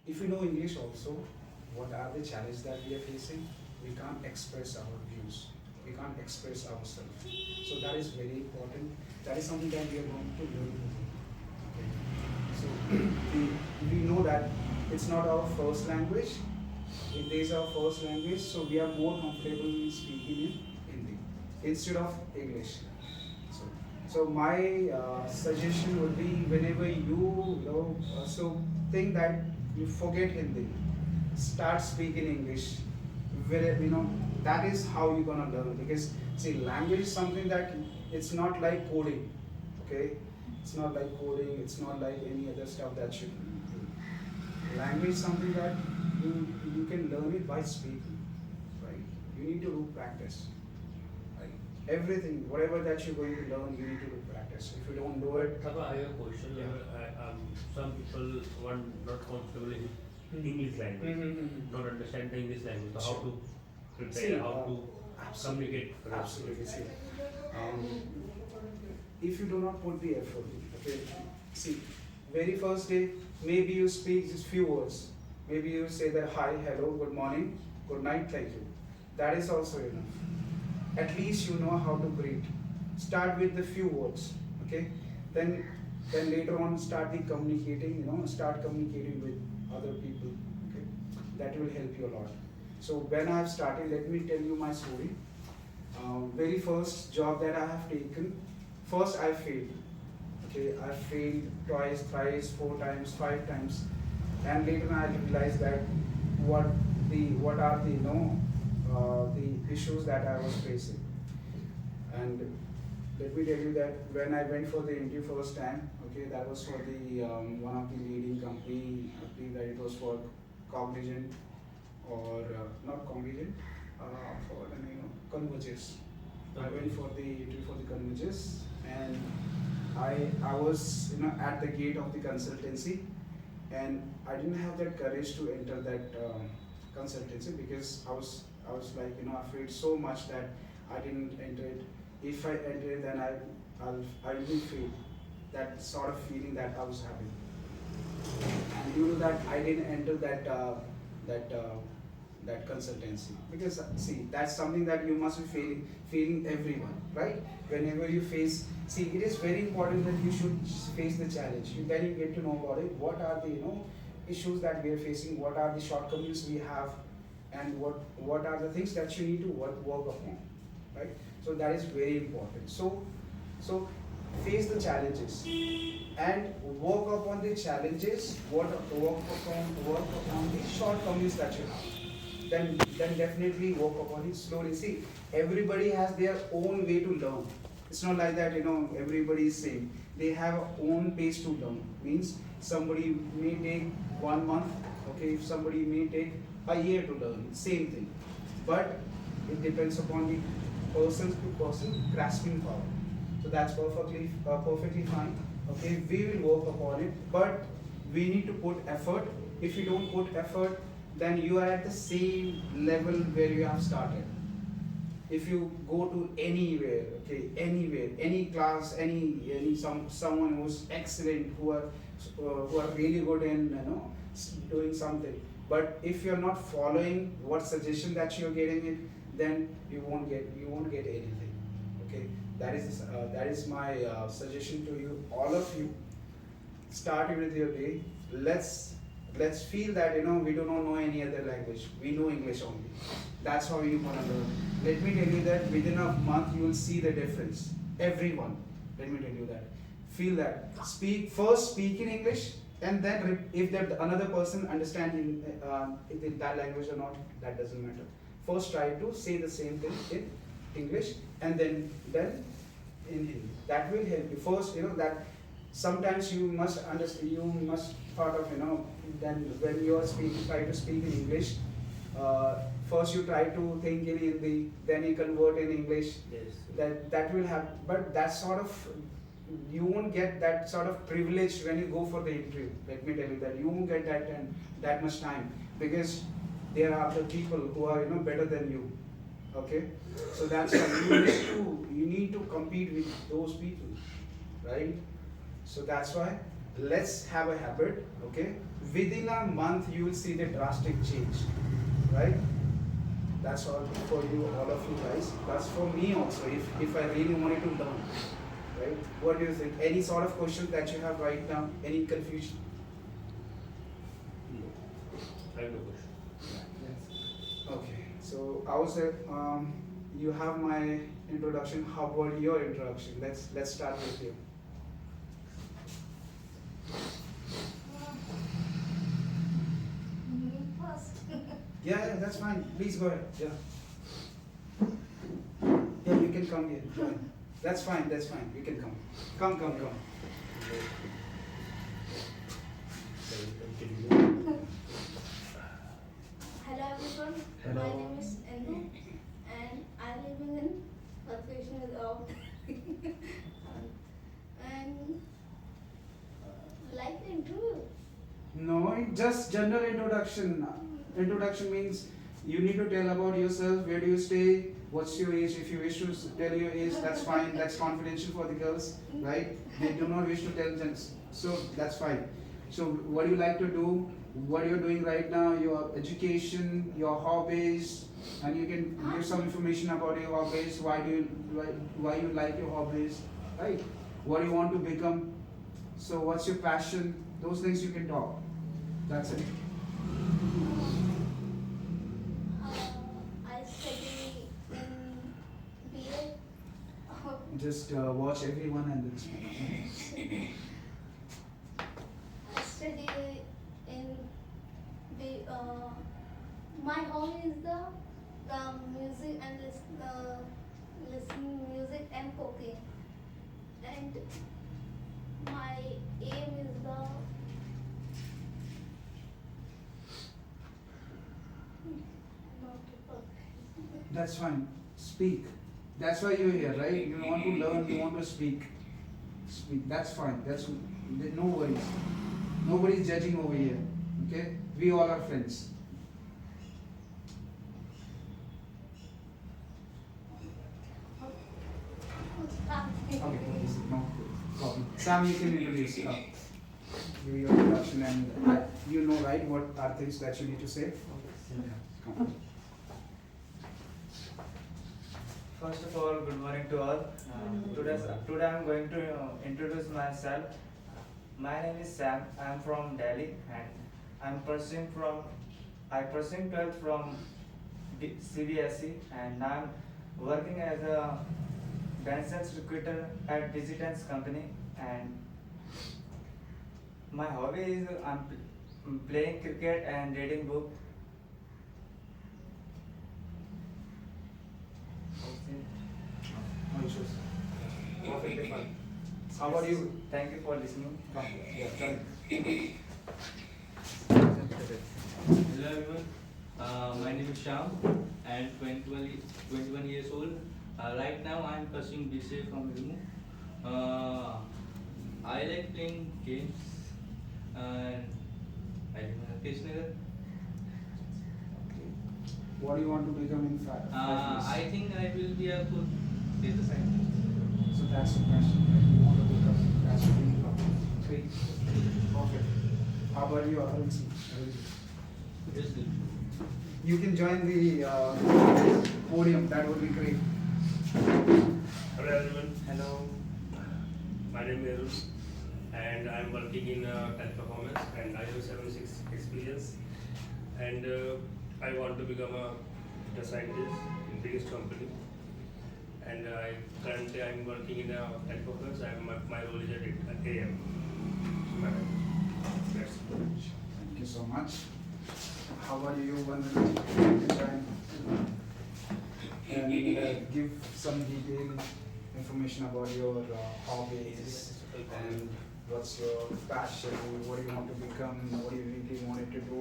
if we know English also, what are the challenges that we are facing? We can't express our views. We can't express ourselves. So that is very important. That is something that we are going to learn. Okay. So we know that it's not our first language. It is our first language, so we are more comfortable in speaking in Hindi instead of English. So, so my suggestion would be whenever so think that you forget Hindi, start speaking English. Where that is how you're gonna learn. Because see, language is something that it's not like coding, okay? It's not like coding. It's not like any other stuff that you do. Language is something that you can learn it by speaking, right? You need to do practice. Right? Everything, whatever that you're going to learn, you need to do practice. If you don't do it, Sir, I have a question. Some people want not comfortable in English language, not understand the English language. So how to prepare, see, how to communicate? absolutely. See, um, if you do not put the effort, okay. See, very first day, maybe you speak just few words. Maybe you say that hi, hello, good morning, good night, thank you. That is also enough. At least you know how to greet. Start with the few words, okay? Then later on start the communicating, start communicating with other people, okay? That will help you a lot. So when I have started, let me tell you my story. Very first job that I have taken, first I failed. Okay, I failed twice, thrice, 4 times, 5 times, and later I realized that what are the issues that I was facing. And let me tell you that when I went for the interview first time, okay, that was for the one of the leading company. I believe that it was for Cognizant or not Cognizant, for Convergys. I went for the interview for the Convergys, and I was at the gate of the consultancy, and I didn't have that courage to enter that consultancy because I was like afraid so much that I didn't enter it. If I enter it, then I will fail. That sort of feeling that I was having, and due to that I didn't enter that that consultancy. Because see, that's something that you must be feeling everyone, right? Whenever you face, see, it is very important that you should face the challenge. Then you get to know about it. What are the issues that we are facing? What are the shortcomings we have? And what are the things that you need to work upon, right? So that is very important. So face the challenges and work upon the challenges. Work upon the shortcomings that you have. Then definitely work upon it slowly. See, everybody has their own way to learn. It's not like that everybody is same. They have a own pace to learn. Means somebody may take 1 month, okay, if somebody may take a year to learn, same thing. But it depends upon the person to person grasping power. So that's perfectly fine. Okay, we will work upon it, but we need to put effort. If you don't put effort, then you are at the same level where you have started. If you go to anywhere, okay, anywhere, any class, any someone who's excellent, who are really good in doing something, but if you're not following what suggestion that you're getting it, then you won't get anything. Okay, that is my suggestion to you, all of you. Start with your day. Let's feel that we do not know any other language. We know English only. That's how you wanna learn. Let me tell you that within a month you will see the difference. Everyone. Let me tell you that. Feel that. Speak in English, and then if that another person understands in that language or not, that doesn't matter. First try to say the same thing in English, and then in Hindi. That will help you. First, that sometimes you must understand. You must thought of then when you are try to speak in English. First you try to think in Hindi, then you convert in English. Yes. That will happen, but that sort of you won't get that sort of privilege when you go for the interview. Let me tell you that you won't get that much time, because there are other people who are better than you. Okay, so that's why you need to compete with those people, right? So that's why let's have a habit, okay? Within a month, you will see the drastic change, right? That's all for you, all of you guys. That's for me also, if I really wanted to learn, right? What do you think? Any sort of question that you have right now? Any confusion? No. I have no question. Okay, so I was you have my introduction. How about your introduction? Let's start with you. Me first. Yeah, that's fine. Please go ahead. Yeah. Yeah, you can come here. Join. That's fine. That's fine. You can come. Come. Hello everyone. Hello. My name is Anu and I'm living in Location without and like the interview. No, just general introduction. Introduction means you need to tell about yourself. Where do you stay? What's your age? If you wish to tell your age, that's fine. That's confidential for the girls, right? They do not wish to tell gents, so that's fine. So, what do you like to do? What you're doing right now? Your education, your hobbies, and you can give some information about your hobbies. Why you like your hobbies, right? What do you want to become? So, what's your passion? Those things you can talk. That's it. I study in BA. Just watch everyone and then speak. I study in the my hobby is the music and listening music and cooking, and my aim is the not to forget. That's fine. Speak. That's why you're here, right? You want to learn, you want to speak. Speak. That's fine. That's no worries. Nobody's judging over here. Okay? We all are friends. Okay, no problem. Sam, you can introduce give your introduction and you know, right, what are things that you need to say? Yeah. Come on. First of all, good morning to all. Today I am going to introduce myself. My name is Sam. I am from Delhi and I pursuing 12th from CBSE and I am working as a Benson's recruiter at Digitance company, and my hobby is playing cricket and reading book. No issues. Perfectly fine. How about you? Thank you for listening. Come. Yeah, try. Hello everyone, my name is Shyam and 21 years old. Right now I am pursuing BCA from ILMU. I like playing games and I live in Krishnagar. What do you want to become in fact? I think I will be a good data scientist. So that's the question. Right? You want to become that's the thing. Great. Perfect. How about you, Arunji? Yes, good. You can join the podium. That would be great. Hello everyone. Hello. My name is Arun and I'm working in teleperformance and I have 7 6 experience and I want to become a data scientist in biggest company and currently I'm working in a teleperformance. My role is at AM. That's it. Thank you so much. How about you, Vandana? You can join and give some detailed information about your hobbies and what's your passion, what do you want to become, what do you really wanted to do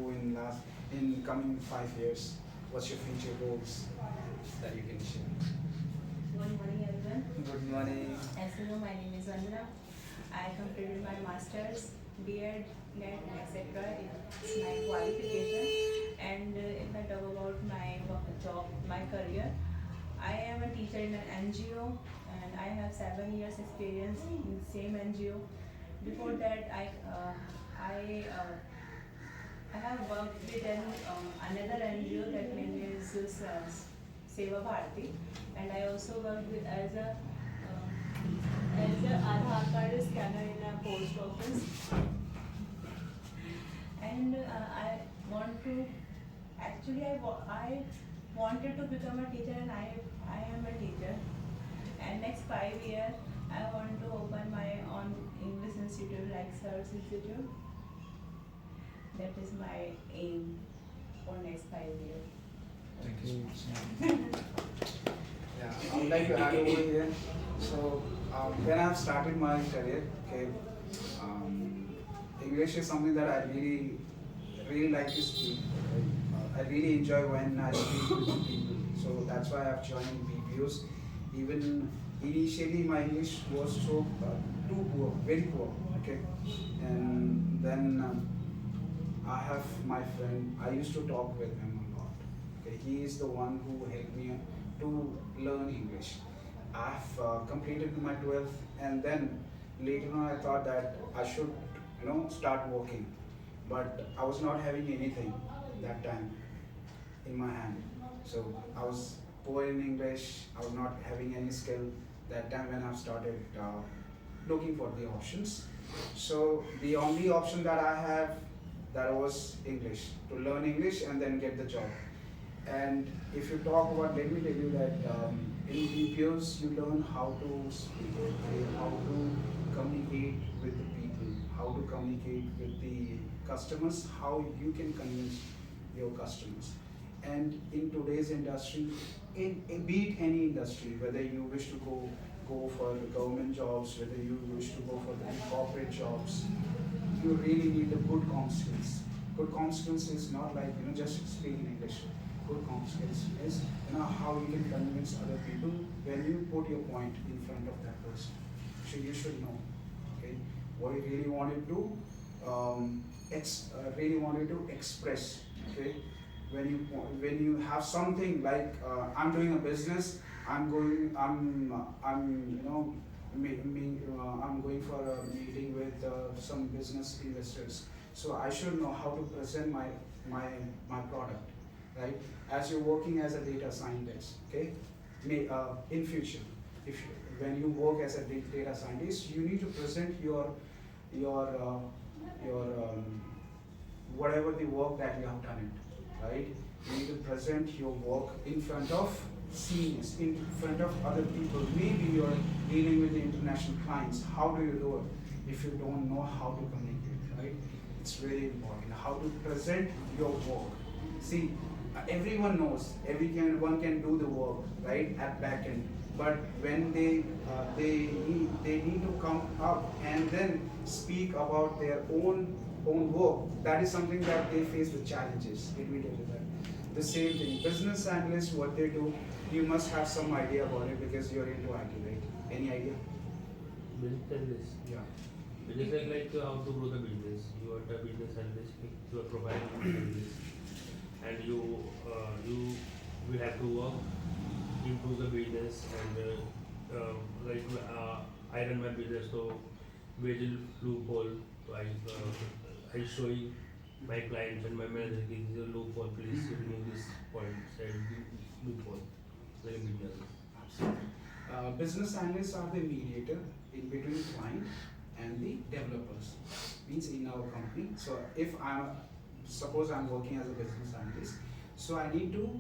in coming 5 years, what's your future goals that you can share. Good morning everyone. Good morning. As you know, my name is Vandana. I completed my master's, B.Ed, NET, etc. It's my qualification. And if I talk about my job, my career, I am a teacher in an NGO and I have 7 years experience in the same NGO. before that, I have worked with another NGO that name is Seva Bharati, and I also worked with as a Aadhaar card scanner in a post office. And I want to actually I wanted to become a teacher, and I am a teacher. And next 5 years, I want to open my own English institute like SIRS Institute. That is my aim for next 5 years. Thank you so much. Yeah, I would like to add over here. So when I've started my career, okay, English is something that I really like to speak. I really enjoy when I speak with people. So that's why I've joined BPOs. Even initially, my English was so too poor, very poor. Okay, and then I have my friend. I used to talk with him a lot. Okay, he is the one who helped me to learn English. I've completed my 12th, and then later on I thought that I should, start working. But I was not having anything that time in my hand. So I was poor in English. I was not having any skill that time when I started looking for the options. So the only option that I have, that was English, to learn English and then get the job. And if you talk about, let me tell you that in BPOs you learn how to speak, how to communicate with the people, how to communicate with the customers, how you can convince your customers. And in today's industry, be it any industry, whether you wish to go for the government jobs, whether you wish to go for the corporate jobs, you really need the good comm skills. Good comm skills is not like just speaking English. Good comm skills is how you can convince other people when you put your point in front of that person. So you should know, okay, what you really wanted to express. Okay, when you have something like I'm doing a business, I'm going for a meeting with some business investors. So I should know how to present my product, right? As you're working as a data scientist, okay? In future, when you work as a data scientist, you need to present your whatever the work that you have done it, right? You need to present your work in front of seniors, in front of other people. Maybe you're dealing with the international clients. How do you do it if you don't know how to communicate, right? It's very important how to present your work. See, everyone knows, everyone can do the work, right, at back end. But when they need to come up and then speak about their own work, that is something that they face with challenges. Let me tell you that. The same thing, business analysts, what they do, you must have some idea about it because you're into IT, right? Any idea? Business analyst. Yeah. Business is like how to grow the business. You are the business analyst. You are providing business, and you will have to work, improve the business, and I run my business, so wage loophole. So I showing my clients and my manager this is a loophole. Please remove this point. Said loophole. Like a business. Business analysts are the mediator in between client and the developers. Means in our company. So if suppose I'm working as a business analyst, so I need to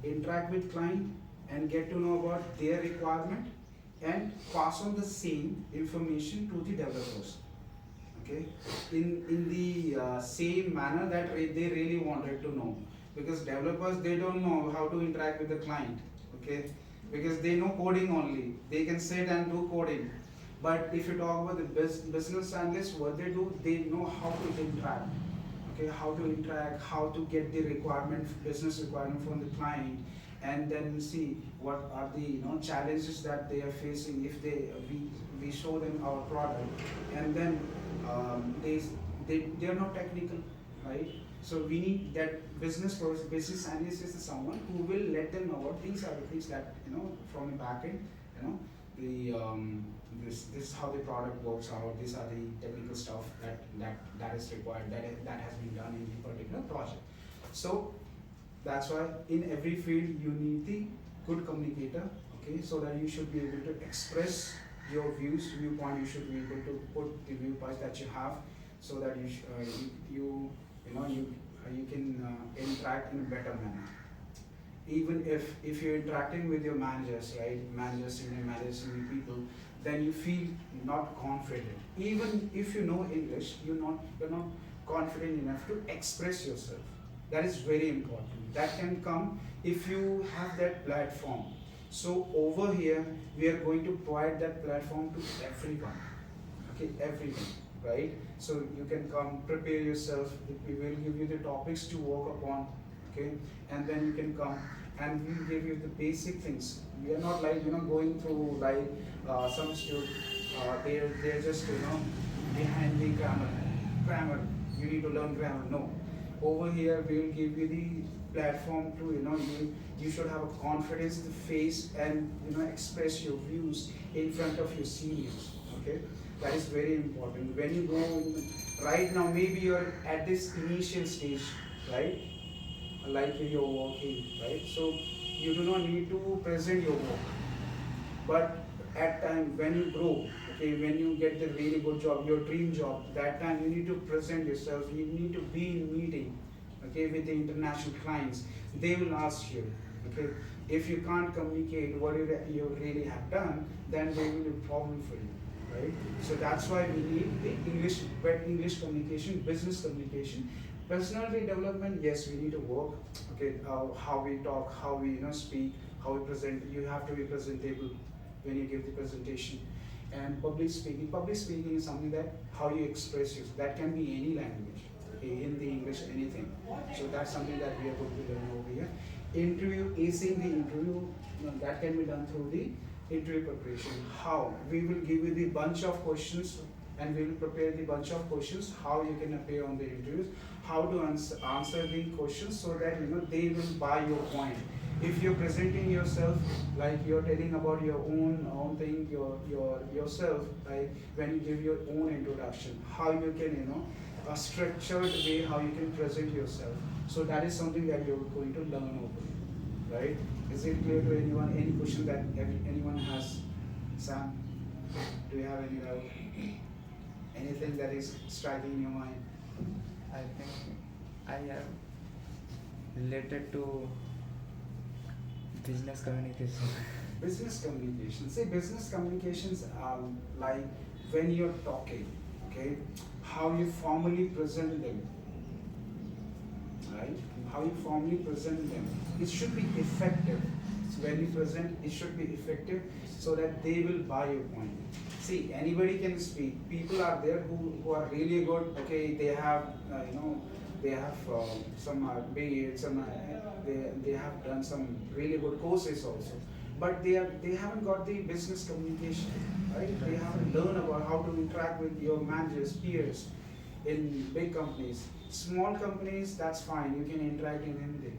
interact with client and get to know about their requirement and pass on the same information to the developers. Okay, in the same manner that they really wanted to know, because developers, they don't know how to interact with the client. Okay, because they know coding only, they can sit and do coding. But if you talk about the business analysts, what they do, they know how to interact. Okay, how to interact, how to get the business requirement from the client, and then see what are the challenges that they are facing if we show them our product, and then they are not technical, right? So we need that business analyst is someone who will let them know what these are the things that from the back end, the this is how the product works out. These are the technical stuff that is required, that has been done in the particular project. So that's why in every field you need the good communicator, okay, so that you should be able to express your viewpoint. You should be able to put the viewpoints that you have, so that you can interact in a better manner. Even if you're interacting with your managers, right, senior people, then you feel not confident. Even if you know English, you're not confident enough to express yourself. That is very important. That can come if you have that platform. So over here, we are going to provide that platform to everyone. Okay, everyone, right? So you can come, prepare yourself. We will give you the topics to work upon, okay, and then you can come and we'll give you the basic things. We are not like going through like some students. They're just behind the grammar. You need to learn grammar. No, over here we'll give you the platform to you should have a confidence to face and express your views in front of your seniors. Okay, that is very important. When you go right now, maybe you're at this initial stage, right? Like you're working, right? So you do not need to present your work. But at time when you grow, okay, when you get the really good job, your dream job, that time you need to present yourself. You need to be in meeting, okay, with the international clients. They will ask you, okay, if you can't communicate what you really have done, then there will be a problem for you, right? So that's why we need the English communication, business communication. Personality development, yes, we need to work. Okay, how we talk, how we speak, how we present. You have to be presentable when you give the presentation. And public speaking. Public speaking is something that how you express yourself. That can be any language, okay, Hindi, English, anything. So that's something that we are going to learn over here. Interview, acing the interview, that can be done through the interview preparation. How? We will give you the bunch of questions and we will prepare the bunch of questions, how you can appear on the interviews, how to answer the questions so that they will buy your point. If you're presenting yourself like you're telling about your own thing, yourself, like when you give your own introduction, how you can a structured way how you can present yourself. So that is something that you're going to learn over, right? Is it clear to anyone? Any question that anyone has? Sam, do you have any doubt? Anything that is striking in your mind? I think I am related to business communication. Business communication. See, business communications are like when you're talking, okay, how you formally present them, right? How you formally present them. It should be effective. When you present, it should be effective so that they will buy your point. See, anybody can speak. People are there who are really good. Okay, they have they have some BEd, some they have done some really good courses also. But they haven't got the business communication, right? They haven't learned about how to interact with your managers, peers in big companies. Small companies, that's fine. You can interact in anything,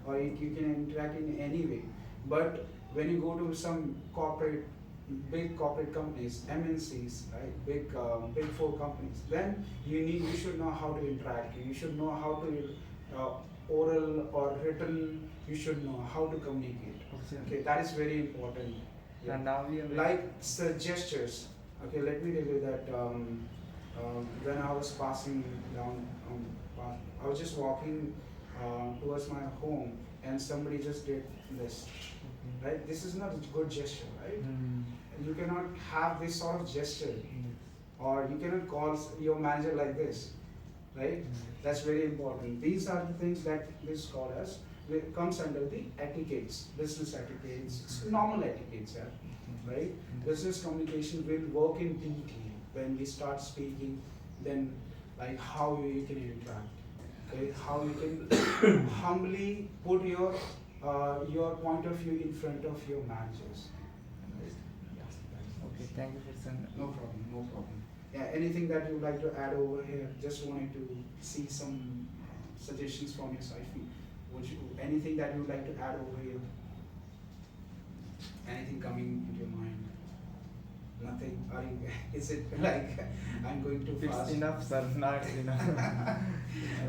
or you can interact in any way. But when you go to some big corporate companies, MNCs, right, big four companies, then you should know how to interact. You should know how to oral or written. You should know how to communicate. Okay, that is very important. Yeah. And now we are Like gestures. Okay, let me tell you that when I was passing down, I was just walking towards my home, and somebody just did this. Right? This is not a good gesture, right? You cannot have this sort of gesture, or you cannot call your manager like this, right? That's very important. These are the things that this called as comes under the etiquettes, business etiquettes, it's normal etiquettes, right? Business communication will work in detail when we start speaking. Then, like how you can interact, okay? How you can humbly put your point of view in front of your managers. Okay, thank you for saying. No problem, no problem. Yeah, anything that you'd like to add over here? Just wanted to see some suggestions from your side. Anything that you'd like to add over here? Anything coming into your mind? Nothing. Are you? Is it like I'm going too It's fast? enough, sir. Not enough.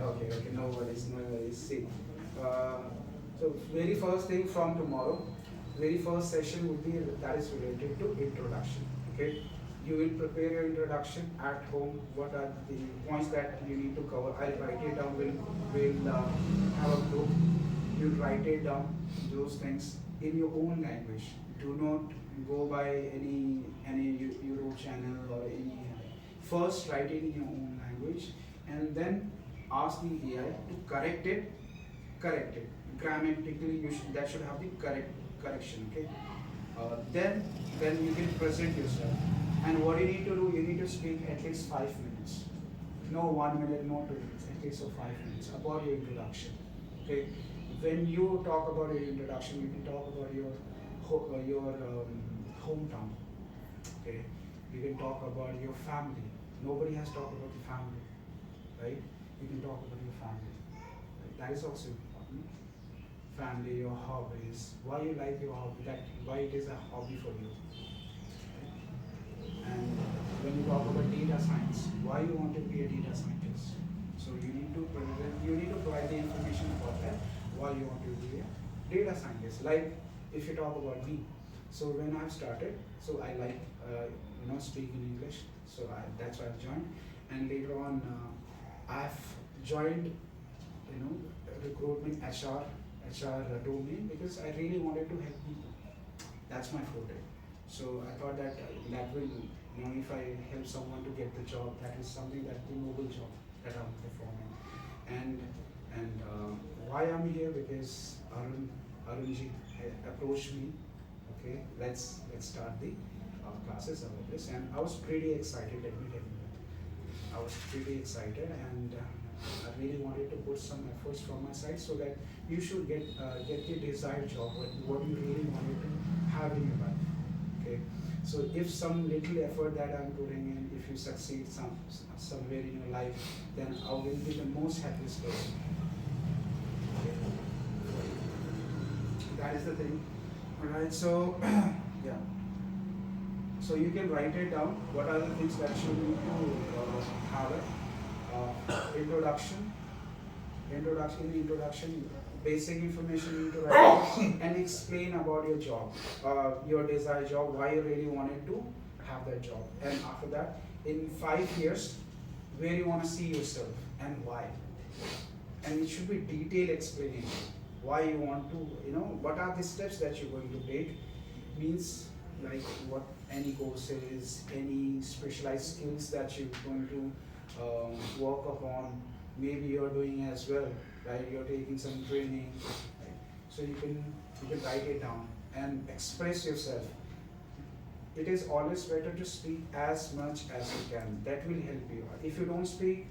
Okay, okay, no worries, no worries. See, so very first thing from tomorrow, very first session would be that is related to introduction. Okay, you will prepare your introduction at home. What are the points that you need to cover? I'll write it down. We'll have a group. You write it down. Those things in your own language. Do not go by any YouTube channel or any. First, write it in your own language, and then ask the AI to correct it. Correct it grammatically. That should have the correction. Okay. Then you can present yourself. And what you need to do, you need to speak at least 5 minutes. No 1 minute, no 2 minutes. At least for 5 minutes about your introduction. Okay. When you talk about your introduction, you can talk about your hometown. Okay. You can talk about your family. Nobody has talked about the family, right? You can talk about your family. Right? That is also important. Family, your hobbies, why you like your hobby, why it is a hobby for you. And when you talk about data science, why you want to be a data scientist. So you need to provide the information about that, why you want to be a data scientist. Like if you talk about me, so when I've started, so I like speaking English, so that's why I've joined. And later on, I've joined recruitment HR domain because I really wanted to help people. That's my forte. So I thought that that will, if I help someone to get the job, that is something that the noble job that I'm performing. And why I'm here because Arunji approached me. Okay, let's start the classes about this, and I was pretty excited. Let me tell you that I was pretty excited, and I really wanted to put some efforts from my side so that you should get the desired job, what you really wanted to have in your life. Okay, so if some little effort that I'm putting in, if you succeed somewhere in your life, then I will be the most happiest person. Okay. That is the thing. Alright, so yeah. So you can write it down. What are the things that you need to have it? Introduction, basic information you need to write and explain about your job, your desired job, why you really wanted to have that job. And after that, in 5 years, where you want to see yourself and why. And it should be detailed explanation. Why you want to, what are the steps that you're going to take, means like what any courses, any specialized skills that you're going to work upon, maybe you're doing as well, right? You're taking some training, right? So you can write it down and express yourself. It is always better to speak as much as you can. That will help you out. If you don't speak,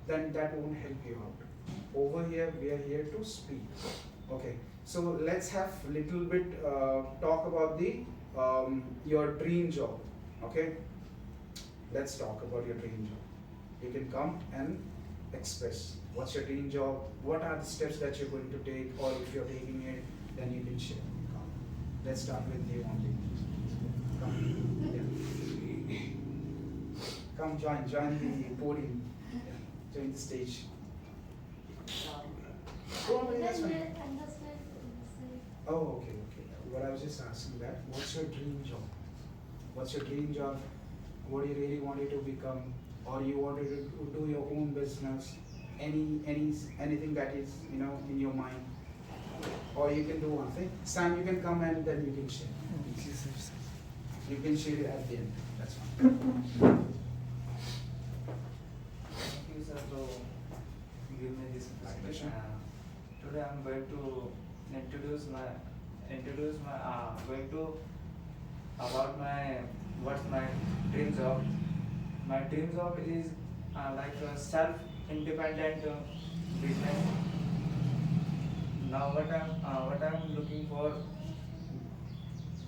then that won't help you out. Over here, we are here to speak. Okay, so let's have little bit talk about the your dream job. Okay, let's talk about your dream job. You can come and express what's your dream job, what are the steps that you're going to take, or if you're taking it, then you can share. Come. Let's start with you only. Come. Yeah. Come join the podium. Yeah. Join the stage. Go away, that's fine. Oh, okay. What I was just asking that, what's your dream job? What's your dream job? What do you really wanted to become? Or you wanted to do your own business? Anything that is, in your mind? Or you can do one thing. Sam, you can come and then you can share. You can share it at the end. That's fine. Thank you, sir, to give me this presentation. Today I'm going to introduce my what's my dream job. My dream job is like a self-independent business. Now what I'm looking for,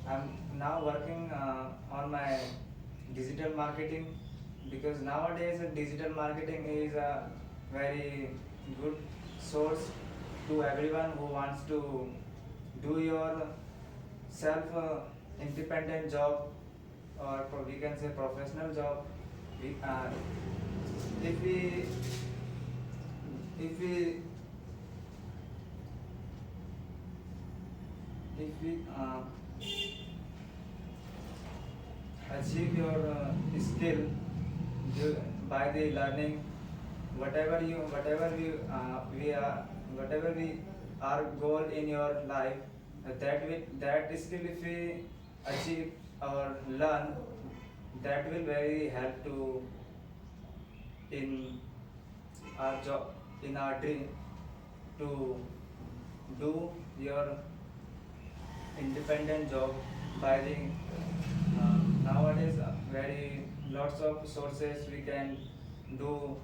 I'm now working on my digital marketing, because nowadays digital marketing is a very good source to everyone who wants to do your self independent job or we can say professional job, we, if we if we if we achieve your skill by the learning whatever we our goal in your life, that skill if we achieve or learn, that will very help to in our job, in our dream to do your independent job by the nowadays very lots of sources we can do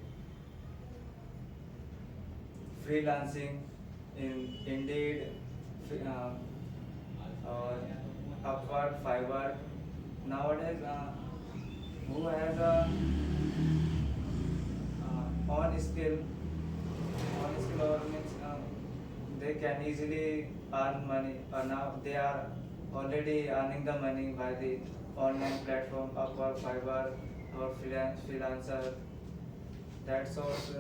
freelancing in Indeed, or Upwork, Fiverr. Nowadays, who has a on skill or means they can easily earn money. Or now they are already earning the money by the online platform Upwork, Fiverr, or freelancer. That source,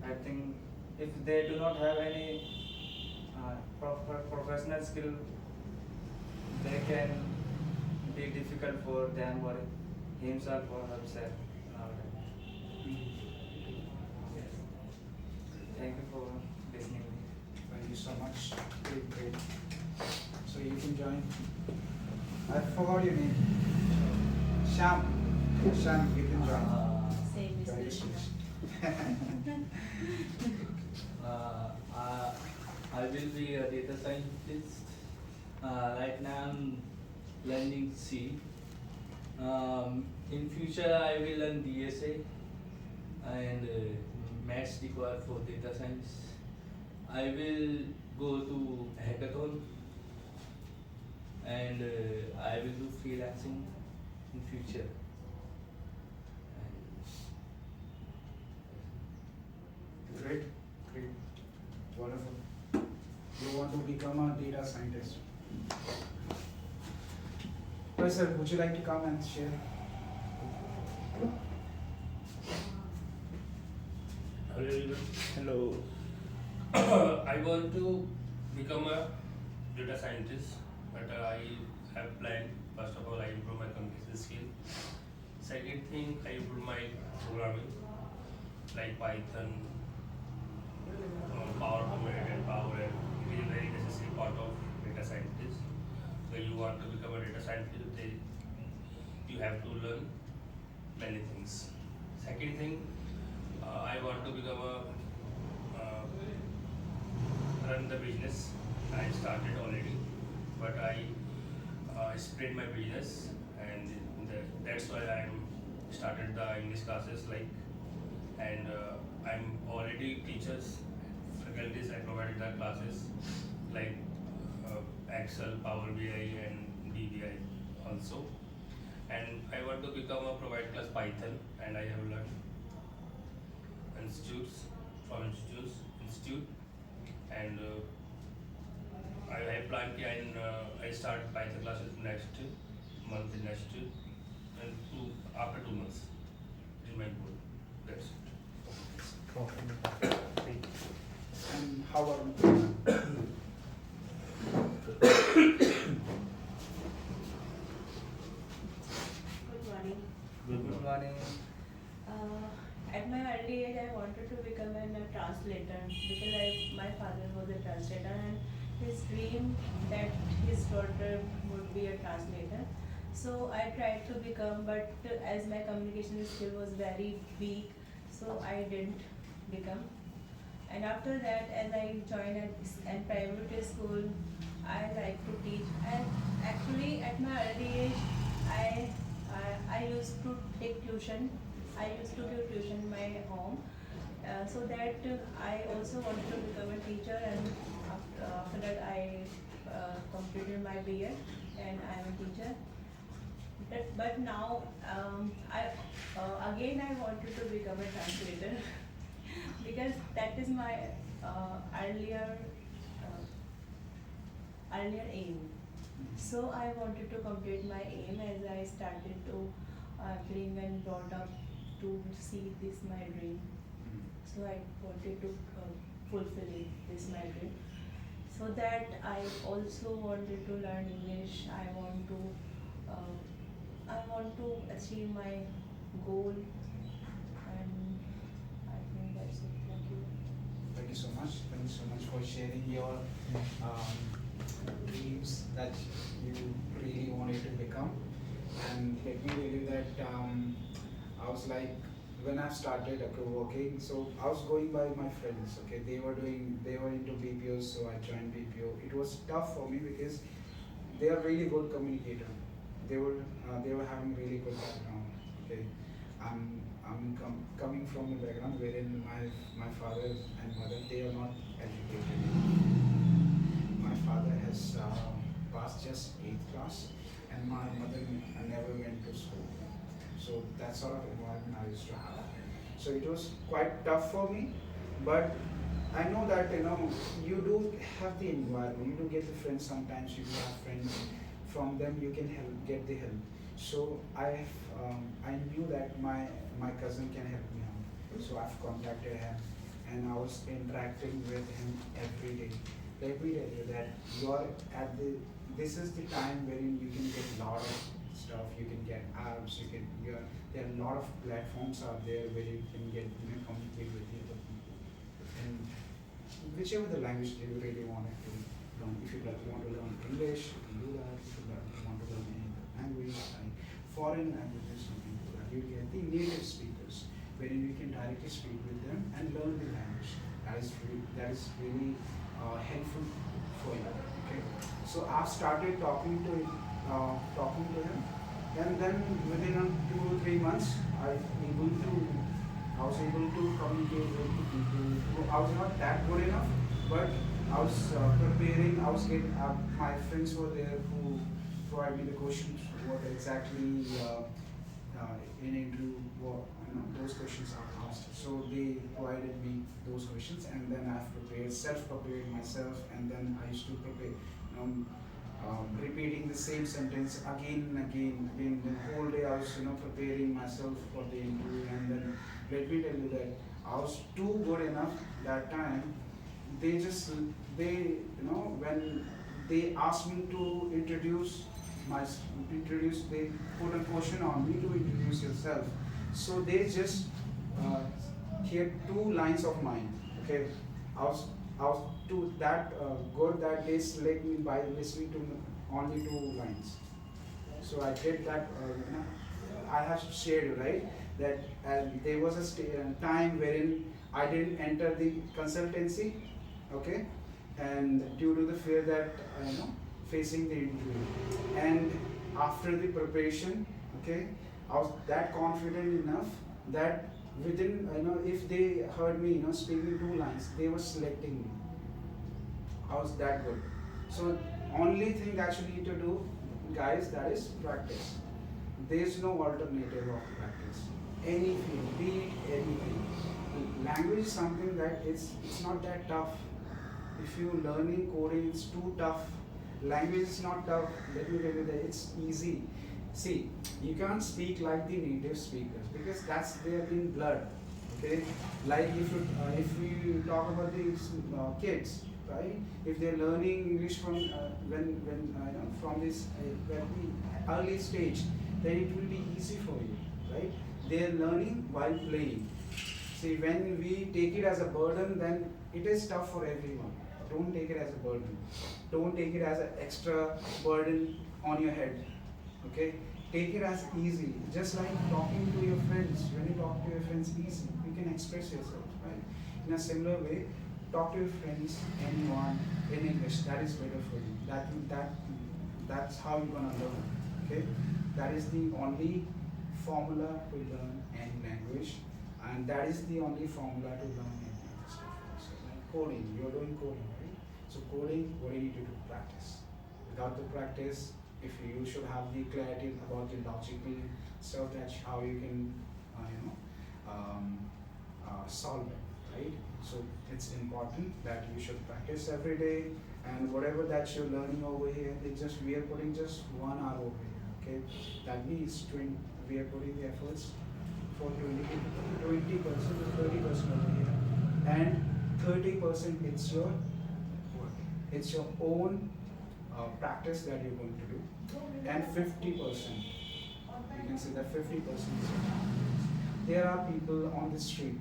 I think, if they do not have any professional skill, they can be difficult for them or himself or herself. Thank you for listening. Thank you so much. Great, great. So you can join. I forgot your name. Sham. Sham, you can join. Same is Join the Krishna. switch. I will be a data scientist. Right now I'm learning C. In future I will learn DSA and maths required for data science. I will go to hackathon and I will do freelancing in future. Great, great. Wonderful. You want to become a data scientist. Well, sir, would you like to come and share? Hello everyone. Hello. I want to become a data scientist, but I have planned. First of all, I improve my communication skill. Second thing, I improve my programming, like Python, Power Automate and Power App. It is a very necessary part of data scientist. When you want to become a data scientist, you have to learn many things. Second thing, I want to become a run the business. I started already, but I spread my business, and that's why I started the English classes. And I'm already teachers, faculties. I provided the classes like Excel, Power BI, and DBI also. And I want to become a provide class Python, and I have learned institute, and I plan and I start Python classes next month, and after 2 months. It is my goal. That's it. And how about Good morning. Good morning. At my early age, I wanted to become a translator because my father was a translator and his dream that his daughter would be a translator. So I tried to become, but as my communication skill was very weak, so I didn't become. And after that, as I joined a private school, I like to teach. And actually, at my early age, I used to take tuition. I used to give tuition in my home, so that I also wanted to become a teacher. And after that, I completed my BA, and I am a teacher. But now, again, I wanted to become a translator because that is my earlier aim. So I wanted to complete my aim as I started to bring and brought up to see this my dream. So I wanted to fulfill it, this my dream. So that I also wanted to learn English. Uh, I want to achieve my goal, and I think that's it. Thank you. Thank you so much. Thank you so much for sharing your dreams that you really wanted to become. And let me tell you that I was like, when I started working, so I was going by my friends. Okay, they were into BPOs, so I joined BPO. It was tough for me because they are really good communicator. They were having really good background. Okay, coming from a background wherein my father and mother, they are not educated. My father has passed just 8th class, and my mother never went to school. So that sort of environment I used to have. So it was quite tough for me, but I know that you do have the environment, you do get the friends sometimes, you do have friends, from them you can get the help. So I knew that my cousin can help me out. So I've contacted him, and I was interacting with him every day. Let me tell you that you're at this is the time wherein you can get a lot of stuff. You can get apps. There are a lot of platforms out there where you can get communicate with the other people. And whichever the language you really wanted to learn. If you want to learn English, you can do that. If you want to learn any other language, like foreign languages, you can do that. You get the native speakers, wherein you can directly speak with them and learn the language. That is really helpful for you. Okay. So I started talking to him, and then within 2 to 3 months, I was able to communicate with the people. I was not that good enough, but I was preparing. I was getting my friends were there who provided me the questions, what exactly in interview, those questions are asked. So they provided me those questions, and then I've self-prepared myself, and then I used to prepare. Repeating the same sentence again and again. The whole day I was preparing myself for the interview, and then let me tell you that I was too good enough that time. They when they asked me to they put a question on me to introduce yourself. So they just heard 2 lines of mine. Okay, I was too that good that they select me by listening to only 2 lines. So I did that. I have shared, right, that there was a time wherein I didn't enter the consultancy. Okay, and due to the fear that facing the interview, and after the preparation, okay, I was that confident enough that within if they heard me speaking 2 lines, they were selecting me. I was that good. So only thing that you need to do, guys, that is practice. There's no alternative of practice. Any field, be it anything. Language is something that it's not that tough. If you're learning coding, it's too tough. Language is not tough. Let me tell you that it's easy. See, you can't speak like the native speakers because that's there in blood. Okay, like if we talk about these kids, right? If they're learning English from from this very early stage, then it will be easy for you, right? They're learning while playing. See, when we take it as a burden, then it is tough for everyone. Don't take it as a burden. Don't take it as an extra burden on your head. Okay? Take it as easy. Just like talking to your friends. When you talk to your friends easy, you can express yourself, right? In a similar way, talk to your friends, anyone, in English. That is better for you. That's how you're gonna learn. Okay? That is the only formula to learn any language, and that is the only formula to learn any other stuff also. Like coding, you're doing coding, right? So coding, what do you need to do? Practice. Without the practice, if you should have the clarity about the logical stuff, that's how you can solve it, right? So it's important that you should practice every day, and whatever that you're learning over here, we are putting just 1 hour over here, okay? That means we are putting the efforts for 20% to 30% over here, and 30% it's your work. It's your own practice that you're going to do, and 50%, you can say that 50% is your practice. There are people on the street,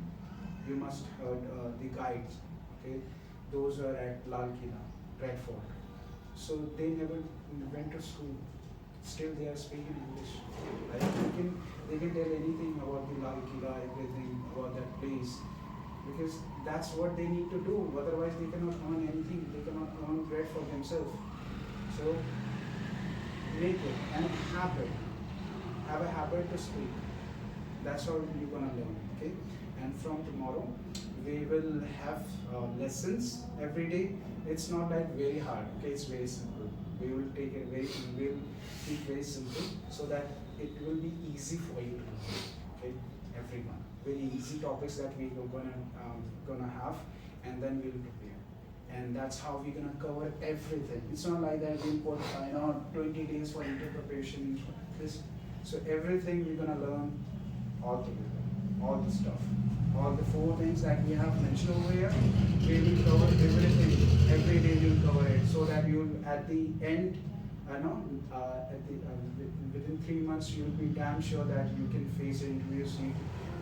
you must heard the guides, okay? Those are at Lal Killa, Red Fort. So they never went to school. Still they are speaking English. Right? They can tell anything about the Lal Killa, everything about that place. Because that's what they need to do. Otherwise they cannot earn anything. They cannot earn bread for themselves. So make it and habit. Have a habit to speak. That's how you're gonna learn. Okay? And from tomorrow we will have lessons every day. It's not like very hard, okay? It's very simple. We will keep very simple so that it will be easy for you to learn, okay? Everyone, very easy topics that we are gonna have, and then we'll prepare. And that's how we're gonna cover everything. It's not like that we put 20 days for inter preparation. So everything we're gonna learn all together, all the stuff. All the 4 things that we have mentioned over here, we will cover everything. Every day we'll cover it, so that you'll at the end, within 3 months, you'll be damn sure that you can face interviews.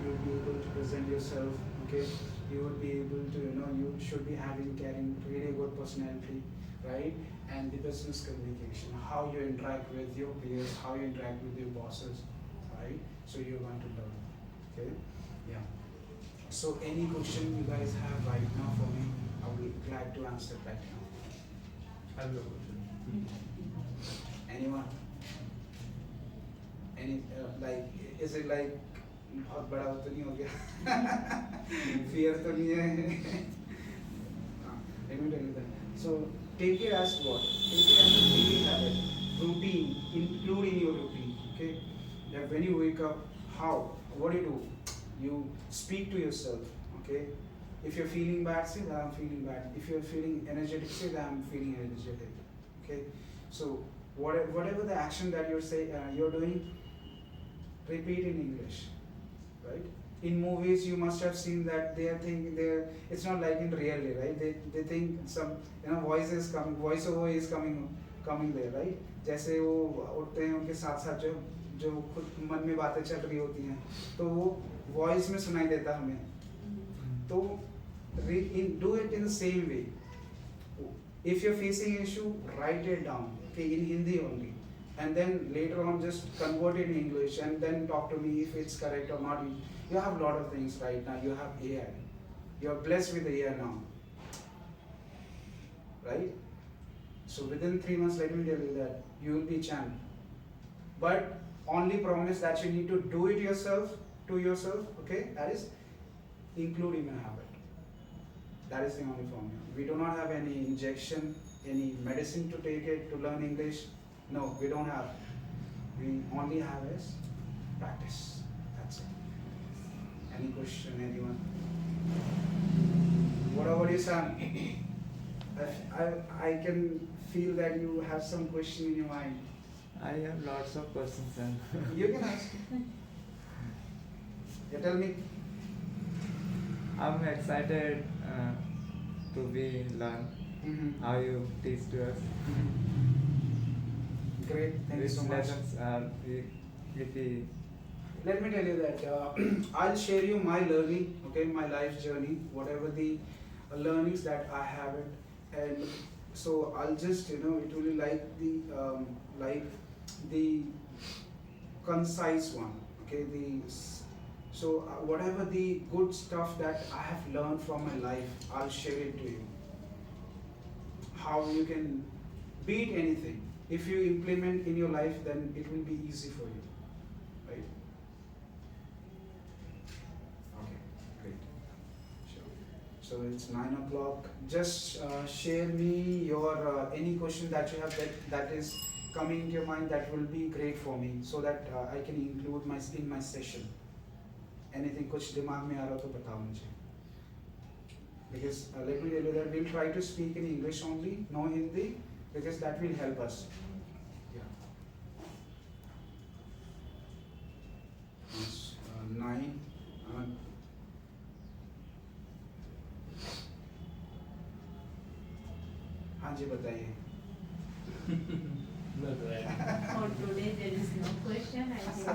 You'll be able to present yourself. Okay, you will be able to, you should be carrying really good personality, right? And the business communication, how you interact with your peers, how you interact with your bosses, right? So you're going to learn. Okay, yeah. So any question you guys have right now for me, I will be glad to answer right now. I have no question. Anyone? Is it like बहुत बड़ा तो नहीं हो गया? Fear तो नहीं है? Let me tell you that. So take it as what? Take it as a daily habit, routine, include in your routine. Okay? That when you wake up, what do? You speak to yourself, okay? If you're feeling bad, say that I'm feeling bad. If you're feeling energetic, say that I'm feeling energetic, okay? So whatever the action that you're doing, repeat in English, right? In movies, you must have seen that they are thinking it's not like in reality, right? They think some voice over is coming there, right? जैसे वो उठते हैं उनके साथ साथ जो खुद मन में बातें चल रही होती हैं, तो वो वॉइस में सुनाई देता हमें. तो do it in the same way. If you're facing an issue, write it down, okay, in Hindi only, and then later on just convert it in English and then talk to me if it's correct or not. You have a lot of things right now. You have AI. You are blessed with AI now, right? So within 3 months, let me tell you that you will be champ. But only promise that you need to do it to yourself, okay? That is including a habit. That is the only formula. We do not have any injection, any medicine to take it to learn English. No, we don't have. We only have is practice. That's it. Any question, anyone? What about you, Sam? I can feel that you have some question in your mind. I have lots of questions, sir. You can ask. Yeah, tell me. I'm excited to learn how you teach to us. Great, thank you Which so much. lessons are Let me tell you that I'll share you my learning, okay, my life journey, whatever the learnings that I have it, and so I'll just it will be like the concise one, okay. So whatever the good stuff that I have learned from my life, I'll share it to you. How you can beat anything. If you implement in your life, then it will be easy for you, right? Okay, great. Sure. So it's 9 o'clock. Just share me your any question that you have that is coming into your mind. That will be great for me, so that I can include in my session. Anything कुछ दिमाग में आ रहा हो तो बताओ मुझे. because let me tell you that we'll try to speak in English only, no Hindi, because that will help us. Yeah. 9. हाँ जी बताइए. No, right. For today there is no question. I think so.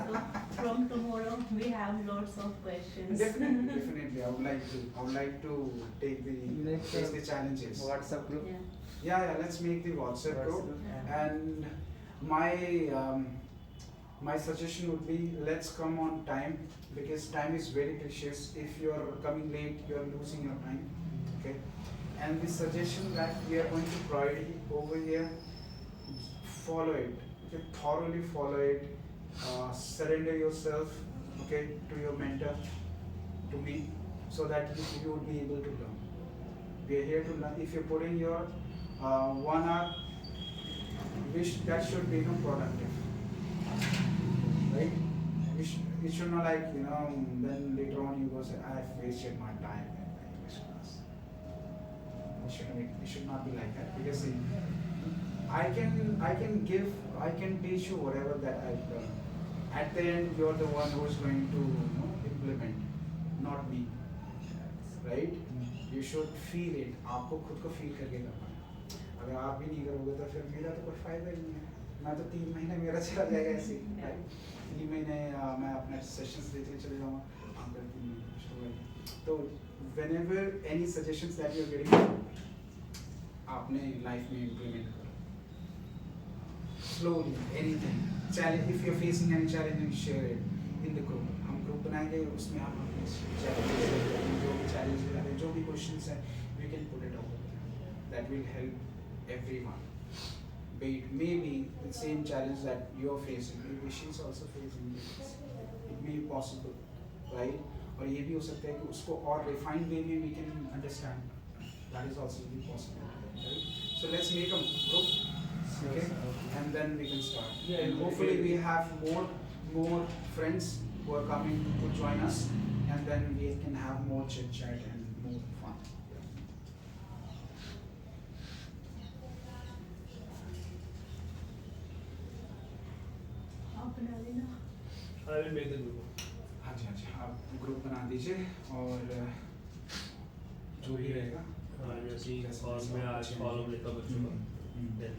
From tomorrow we have lots of questions. Definitely, definitely. I would like to take the challenges. WhatsApp group. Yeah. Yeah, let's make the WhatsApp group. Yeah. And my suggestion would be, let's come on time, because time is very precious. If you are coming late, you are losing your time. Okay. And the suggestion that we are going to provide over here, follow it. Okay, thoroughly follow it. Surrender yourself, okay, to your mentor, to me, so that you would be able to learn. We are here to learn. If you put in your 1 hour, that should become productive, right? It should not, like, then later on you go say, I have wasted my time in my English class. It should not be like that, because see, I can teach you whatever that I've done. At the end, you're the one who's going to implement, not me, right? You should feel it. आपको खुद को feel करके करना है. अगर आप भी नहीं करोगे तो फिर मेरा तो कोई फायदा ही नहीं है. मैं तो 3 महीने मेरा चला जाएगा ऐसे ही, right? 3 महीने मैं अपने sessions देते चले जाऊँगा. आप 3 महीने शुरू करेंगे. तो whenever any suggestions that you're getting, आपने life में implement करो. Slowly, anything. Challenge. If you're facing any challenge, share it in the group. हम group बनाएंगे, उसमें आप अपने challenges, जो भी challenges हैं, जो भी questions हैं, we can put it over there. That will help everyone. Maybe the same challenge that you're facing, maybe she's also facing it. It may be possible, right? और ये भी हो सकता है कि उसको और refined way में we can understand. That is also be possible, right? So let's make a group. Okay, and then we can start. Yeah, And hopefully we have more friends who are coming to join us, and then we can have more chit chat and more fun. आप बना लेना. I will make the group. हाँ जी, आप group बना दीजिए और जो भी रहेगा. जैसे और मैं आज फॉलो लेता हूँ बच्चों का, then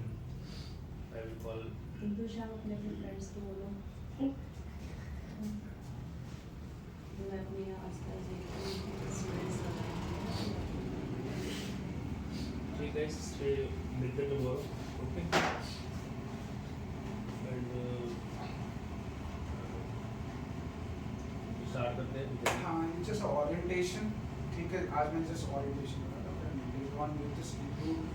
I will call. Indu Shah अपने फ्रेंड्स को बोलो. मैं अपने आसपास स्टूडेंट्स ठीक है, इससे मिलते हैं tomorrow, okay? And start करते हैं. हाँ, just orientation. ठीक है, आज मैं just orientation कर रहा था. Day 1 will just include.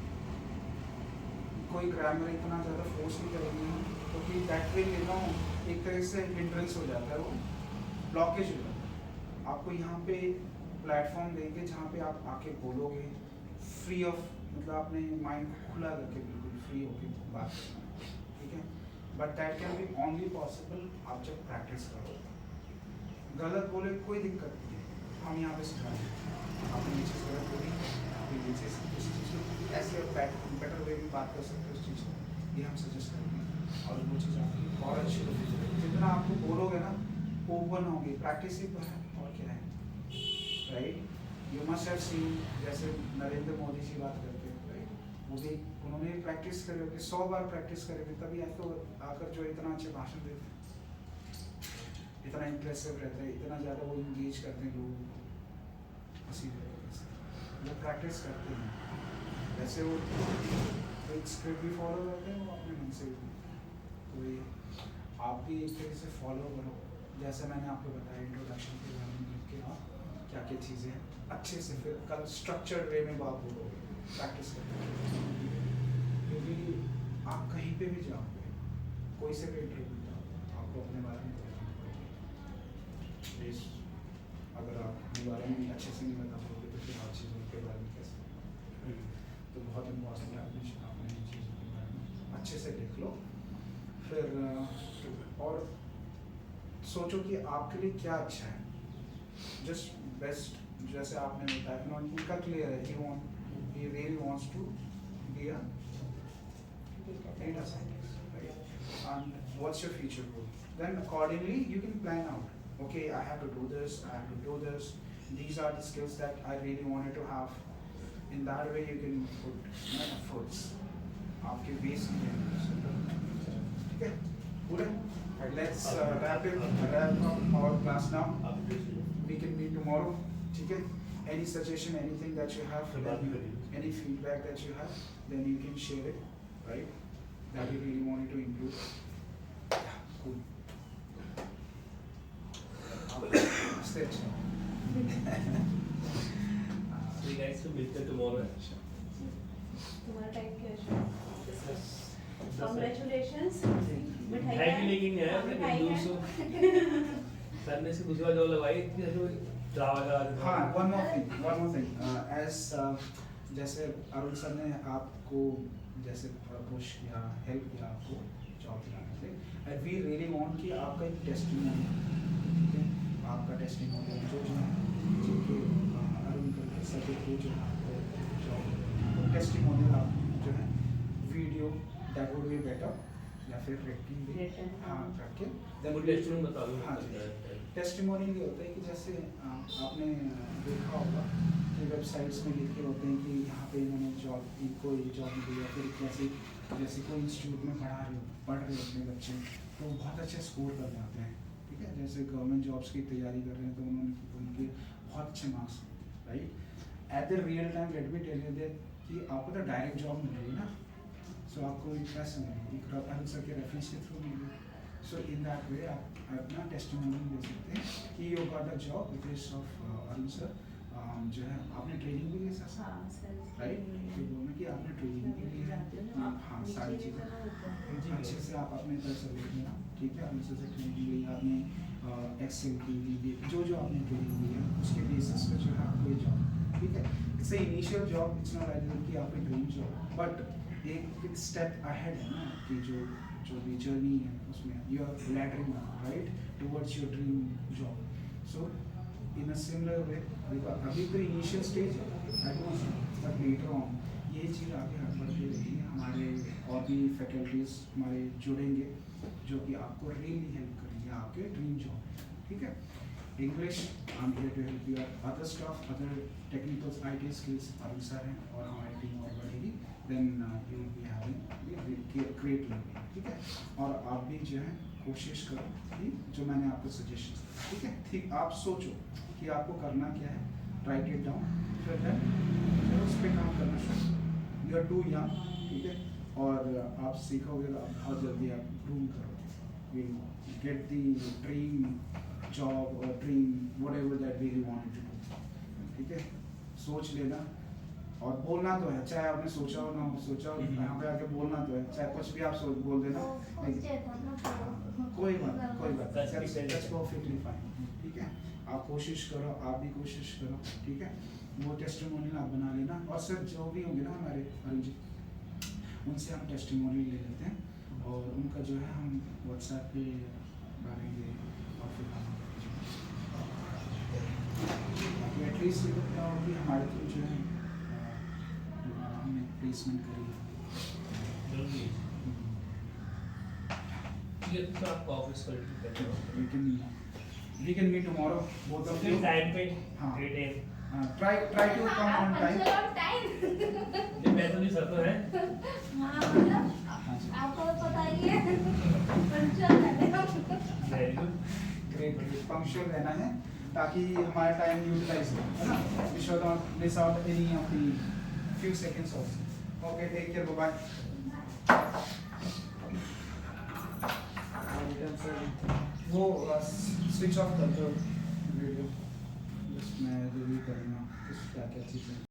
कोई ग्रामर इतना ज़्यादा फोर्स नहीं करेंगे, क्योंकि दैट विल एक तरह से हिंड्रेंस हो जाता है, वो ब्लॉकेज हो जाता है. आपको यहाँ पे प्लेटफॉर्म देंगे जहाँ पे आप आके बोलोगे फ्री ऑफ, मतलब अपने माइंड को खुला करके बिल्कुल फ्री होके बात करना, ठीक है. But that can be only possible आप जब प्रैक्टिस करो. गलत बोले कोई दिक्कत नहीं है, हम यहाँ पे सिखाएंगे. आपने ये चीज़ गलत बोली, आप ये चीज़ किसी चीज़ को ऐसे बेटर वे में बात कर सकते हो उस चीज़ को, ये हम सजेस्ट करेंगे. और वो चीज़ आपकी और अच्छी होगी. जितना आपको बोलोगे ना, ओपन होगी. प्रैक्टिस ही तो है, और क्या है, right? You must have seen, जैसे नरेंद्र मोदी जी बात करते हैं, राइट? वो भी उन्होंने प्रैक्टिस करी होगी, 100 बार प्रैक्टिस करेंगे, तभी आपको आकर जो इतना अच्छे भाषण देते हैं, इतना इंप्रेसिव रहता है, इतना ज़्यादा वो इंगेज करते हैं लोगों को. इसी तरीके से वो प्रैक्टिस करते हैं. वैसे वो एक स्क्रिप्ट भी फॉलो करते हैं, वो अपने मन से भी. तो ये आप भी एक तरह से फॉलो करो, जैसे मैंने आपको बताया इंट्रोडक्शन के बारे में लिख के, क्या क्या चीज़ें हैं, अच्छे से फिर कल स्ट्रक्चर्ड वे में बात बोलोगे, प्रैक्टिस करते. क्योंकि आप कहीं पे भी जाओगे, कोई से भी इंटरव्यू जाओगे, आपको अपने बारे में बताना पड़ेगा. प्लीज़, अगर आप अपने बारे में अच्छे से नहीं बता पाओगे तो फिर हर चीज़ों के बारे में कैसे. तो बहुत इम्पॉर्टेंट है आपने इन चीज़ों के बारे में अच्छे से लिख लो. फिर और सोचो कि आपके लिए क्या अच्छा है. जस्ट बेस्ट जैसे आपने बताया उनका क्लियर है, he really wants to be a data scientist, right? And what's your future goal? Then accordingly you can plan out. Okay, I have to do this, I have to do this. These are the skills that I really wanted to have. In that way you can put efforts. आपके base ठीक है? Good. Let's wrap up our class now. We can meet tomorrow. ठीक है? Any suggestion, anything that you have, any feedback that you have, then you can share it, right? That you really wanted to improve. Cool. Stay. So guys, to meet you tomorrow. तुम्हारा time क्या है? Congratulations. मिठाई है कि लेकिन है हाँ, अपने मिठाई दोस्तों है। सर ने से दूसरी बार जॉब लगवाई थी जैसे ड्रामा करा देता हाँ, one more thing. As जैसे अरुण सर ने आपको जैसे थोड़ा पुश किया, हेल्प किया आपको जॉब दिलाने के लिए, and we really want कि आपका एक टेस्टिमोनी, ठीक है, आपका टेस्टिमोनी जो है, जिनके अरुण करके सभी को जो है आपको जॉब टेस्टिमोनी आप जो है video that would be better या फिर रेटिंग भी हाँ करके है वो टेस्टिंग बता दो हाँ टेस्टिमोनी ये होता है कि जैसे आपने देखा होगा कि वेबसाइट्स में लिखे होते हैं कि यहाँ पे इन्होंने जॉब इनको ये जॉब मिली या फिर जैसे कोई इंस्टीट्यूट में पढ़ रहे होते हैं बच्चे तो बहुत अच्छे स्कोर कर जाते हैं, ठीक है, जैसे गवर्नमेंट जॉब्स की तैयारी कर रहे हैं तो उनके बहुत अच्छे marks, right? At the real time let me tell you that कि आपको तो डायरेक्ट जॉब मिल रही है ना, सो आपको एक कैसे मिलेगी, अरुण सर के रेफरेंस के थ्रू मिलेगी. सो इन दैट वे आप अपना टेस्टिमोनी दे सकते हैं कि you got a job because of Arun sir. जो है आपने ट्रेनिंग भी ली सर, हाँ सर। राइट? तो बोलना कि आपने ट्रेनिंग भी ली है, हाँ सारी चीज़ें अच्छे से आप अपने तरफ से देख लेना, ठीक है? अरुण सर से ट्रेनिंग ली आपने, एक्सेल की जो आपने ट्रेनिंग ली है उसके बेसिस पे जो है आपको ये जॉब, ठीक है? It's initial job, it's not like कि आपकी ड्रीम जॉब, बट एक स्टेप अहेड है ना कि जो भी जर्नी है उसमें you are laddering right towards your dream job. So in a similar way अभी तो इनिशियल स्टेज है बट लेटर ऑन ये चीज़ आगे बढ़ती रहेगी. हमारे और भी फैकल्टीज हमारे जुड़ेंगे जो कि आपको रियली हेल्प करेंगे आपके ड्रीम जॉब, ठीक है? English, I'm here to help you out. Other stuff, other technical IT skills, Arun sir हैं और हमारी टीम और बढ़ेगी. Then you will be having great learning, ठीक है? और आप भी जो है कोशिश करो कि जो मैंने आपको सजेशन, ठीक है? ठीक आप सोचो कि आपको करना क्या है, write it down, फिर then उस पर काम करना शुरू. You are too young, ठीक है? और आप सीखोगे तो बहुत जल्दी आप ग्रूम करोगे. You get the dream job or dream whatever that really wanted to do, ठीक है? सोच लेना और बोलना तो है, चाहे आपने सोचा हो ना सोचा हो, यहाँ पे आके बोलना तो है, चाहे कुछ भी आप बोल देना, कोई बात that's perfectly fine, ठीक है? आप कोशिश करो, आप भी कोशिश करो, ठीक है? वो टेस्टिमोनियल आप बना लेना और सर जो भी होंगे ना हमारे अरुण जी उनसे हम टेस्टिमोनियल ले लेते हैं और उनका जो है हम व्हाट्सएप पे डालेंगे और फिर हम एटलीस्ट ये बताया हो कि हमारे थ्रू जो है हमने प्लेसमेंट करी है. ये तो आपको ऑफिस कर देते हैं we can meet tomorrow both of you. Time पे हाँ. 8 AM. Try to come on time. ये मैं तो नहीं सकता है आपको पता ही है पंचर है. Very good. Great, punctual रहना है ताकि हमारा टाइम यूटिलाइज हो, है ना? We should not miss out any of the few seconds also. Okay, take care, bye bye. वो स्विच ऑफ कर दो वीडियो, बस मैं रिव्यू करूँगा क्या क्या चीज़ें.